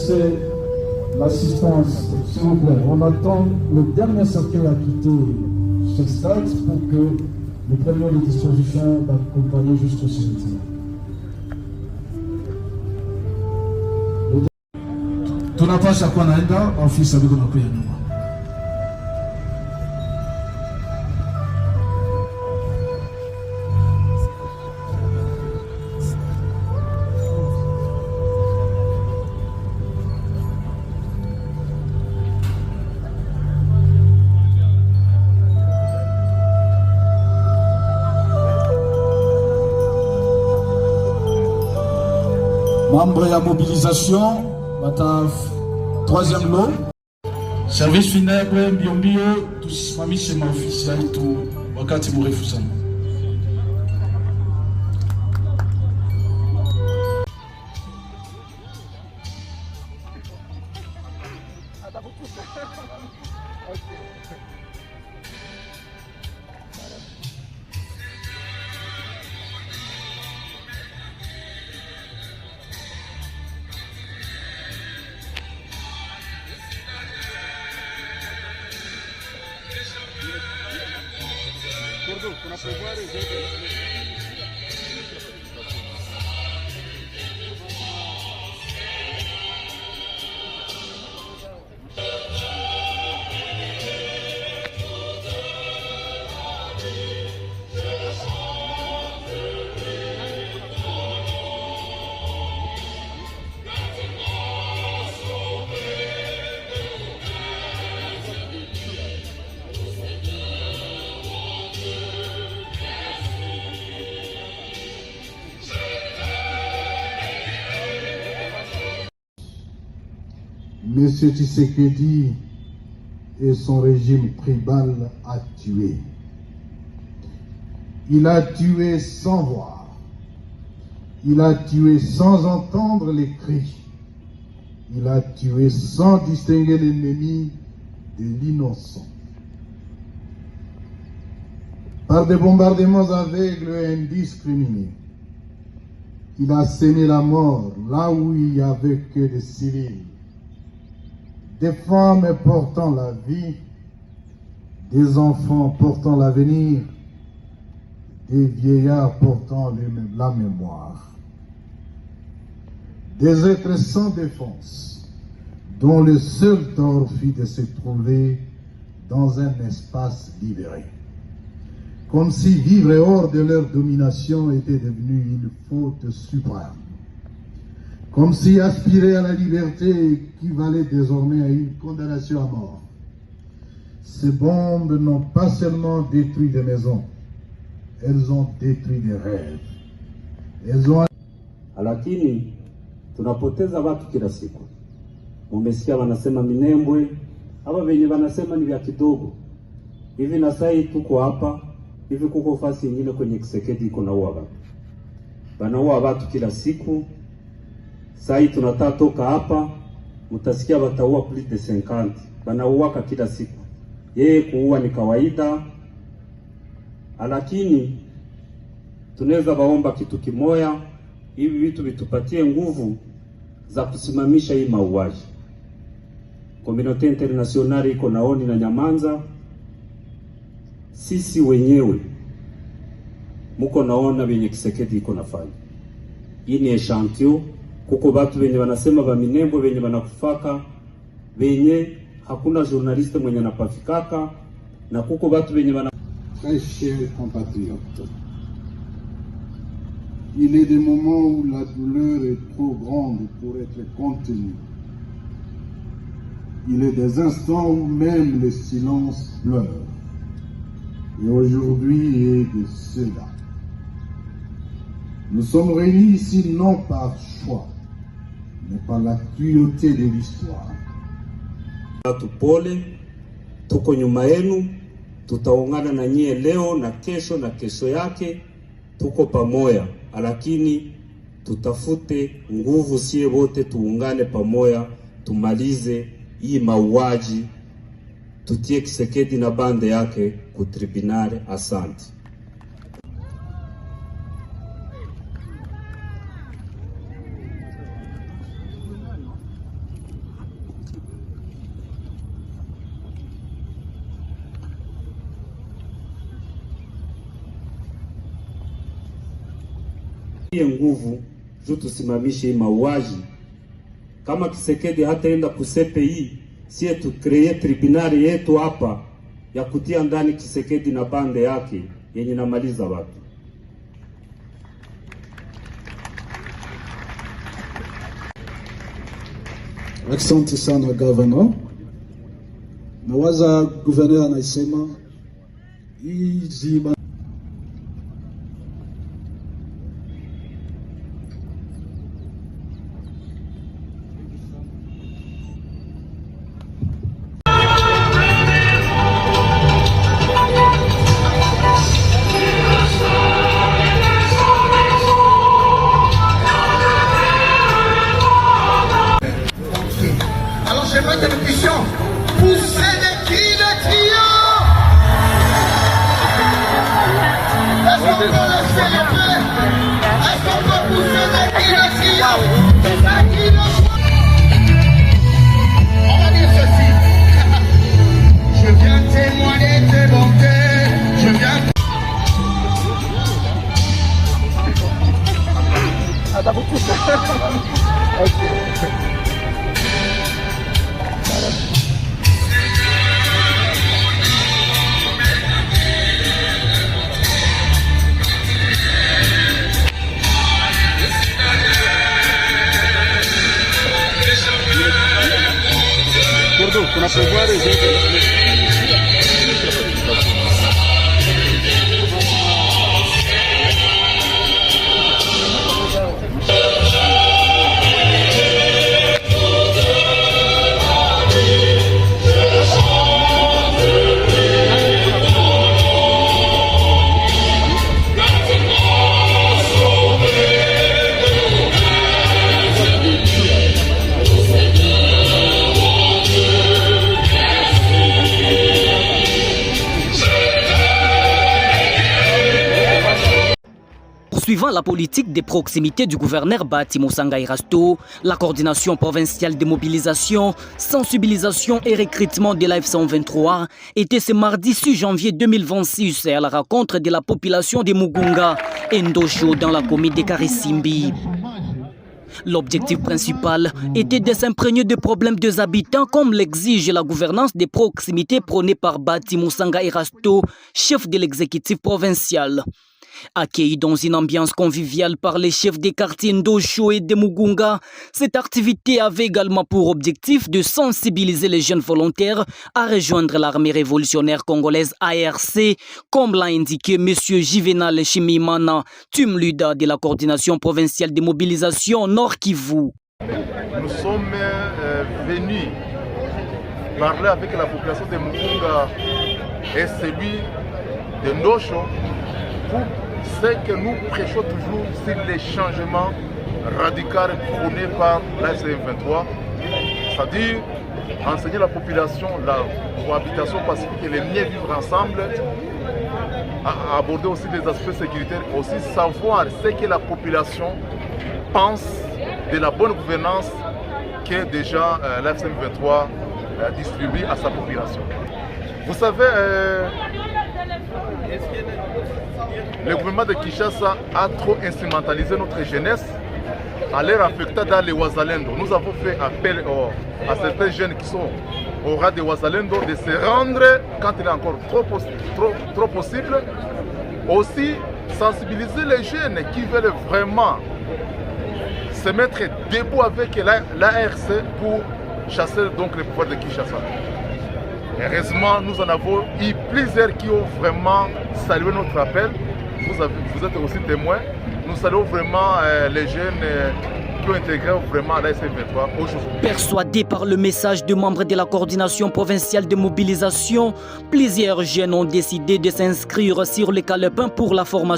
annoncer l'assistance, s'il vous plaît. On attend le dernier cercueil à quitter ce stade pour que nous prenions les dispositions d'accompagner jusqu'au cimetière. Tunapasha kuwa naenda ofisi abiko na kuya nyuma. Membre ya mobilisation, troisième lot. Service funèbre mbiombio, tusimamishe maofisi yetu wakati mrefu sana. Monsieur Tshisekedi et son régime tribal a tué. Il a tué sans voir. Il a tué sans entendre les cris. Il a tué sans distinguer l'ennemi de l'innocent. Par des bombardements aveugles et indiscriminés, il a semé la mort là où il n'y avait que des civils. Des femmes portant la vie, des enfants portant l'avenir, des vieillards portant la mémoire. Des êtres sans défense, dont le seul tort fut de se trouver dans un espace libéré. Comme si vivre hors de leur domination était devenu une faute suprême. Comme si aspirer à la liberté équivalait désormais à une condamnation à mort. Ces bombes n'ont pas seulement détruit des maisons, elles ont détruit des rêves. Elles ont... Lakini tunapoteza watu kila siku. Mumesikia wanasema Minembwe, hapa venye wanasema ni vya kidogo. Hivi na sai tuko hapa, hivi kuko fasi nyingine kwenye Kisekedi iko naua watu. Wanaua watu kila siku. Sai tunataka toka hapa, mutasikia wataua plus de 50. Wanauaka kila siku. Yeye kuua ni kawaida. Lakini tunaweza baomba kitu kimoya, hivi vitu vitupatie nguvu za kusimamisha hii mauaji. Komunote internationali iko naoni na nyamanza. Sisi wenyewe muko naona venye Kisekedi iko nafanya. Hii ni echantio. Kuko batu wenye wanasema ba Minembwe wenye wanakufaka, wenye hakuna journaliste mwenye anapafikaka, na kuko batu wenye wana... Très chers compatriotes, il est des moments où la douleur est trop grande pour être contenue. Il est des instants où même le silence pleure. Et aujourd'hui est de cela. Nous sommes réunis ici non par choix, mais par la cruauté de l'histoire. Tupole, tuko nyuma yenu, tutaungana na nyie leo na kesho yake, tuko pamoja. Lakini tutafute nguvu sie wote, tuungane pamoja, tumalize hii mauaji, tutie Kisekedi na bande yake ku tribunal. Asante. nguvu juu tusimamishe hii mauaji. Kama Tshisekedi hataenda ku CPI, sie tukreye tribunali yetu hapa ya kutia ndani Tshisekedi na bande yake yenye namaliza watu. Asante sana governor. Nawaza governor anasema hizi j'aimerais que nous puissions pousser des cris de triomphe. Est-ce qu'on peut le célébrer? Est-ce qu'on peut pousser des cris de triomphe? On va dire ceci. Je viens témoigner tes bontés. Je viens. Ah, t'as beaucoup. Kuna pouvoir Suivant la politique de proximité du gouverneur Bati Musanga Erasto, la coordination provinciale de mobilisation, sensibilisation et recrutement de la F123 était ce mardi 6 janvier 2026 à la rencontre de la population de Mugunga et Ndosho dans la commune de Karisimbi. L'objectif principal était de s'imprégner des problèmes des habitants comme l'exige la gouvernance de proximité prônée par Bati Musanga Erasto, chef de l'exécutif provincial. Accueilli dans une ambiance conviviale par les chefs des quartiers Ndosho et de Mugunga, cette activité avait également pour objectif de sensibiliser les jeunes volontaires à rejoindre l'armée révolutionnaire congolaise ARC, comme l'a indiqué M. Juvenal Chimimana, Tumluda de la coordination provinciale de mobilisation Nord Kivu. Nous sommes venus parler avec la population de Mugunga et celui de Ndosho pour ce que nous prêchons toujours sur les changements radicaux prônés par la SM23, c'est-à-dire enseigner la population la cohabitation pacifique et les mieux vivre ensemble, à aborder aussi les aspects sécuritaires, aussi savoir ce que la population pense de la bonne gouvernance que déjà la SM23 distribue à sa population. Vous savez, le gouvernement de Kinshasa a trop instrumentalisé notre jeunesse en leur affectant dans les Wazalendo. Nous avons fait appel à certains jeunes qui sont au ras des Wazalendo de se rendre quand il est encore trop possible. Aussi sensibiliser les jeunes qui veulent vraiment se mettre debout avec l'ARC pour chasser donc le pouvoir de Kinshasa. Heureusement, nous en avons eu plusieurs qui ont vraiment salué notre appel. Vous êtes aussi témoins. Nous saluons vraiment les jeunes qui ont intégré vraiment la SM23 aujourd'hui. Persuadés par le message de membres de la coordination provinciale de mobilisation, plusieurs jeunes ont décidé de s'inscrire sur le calepin pour la formation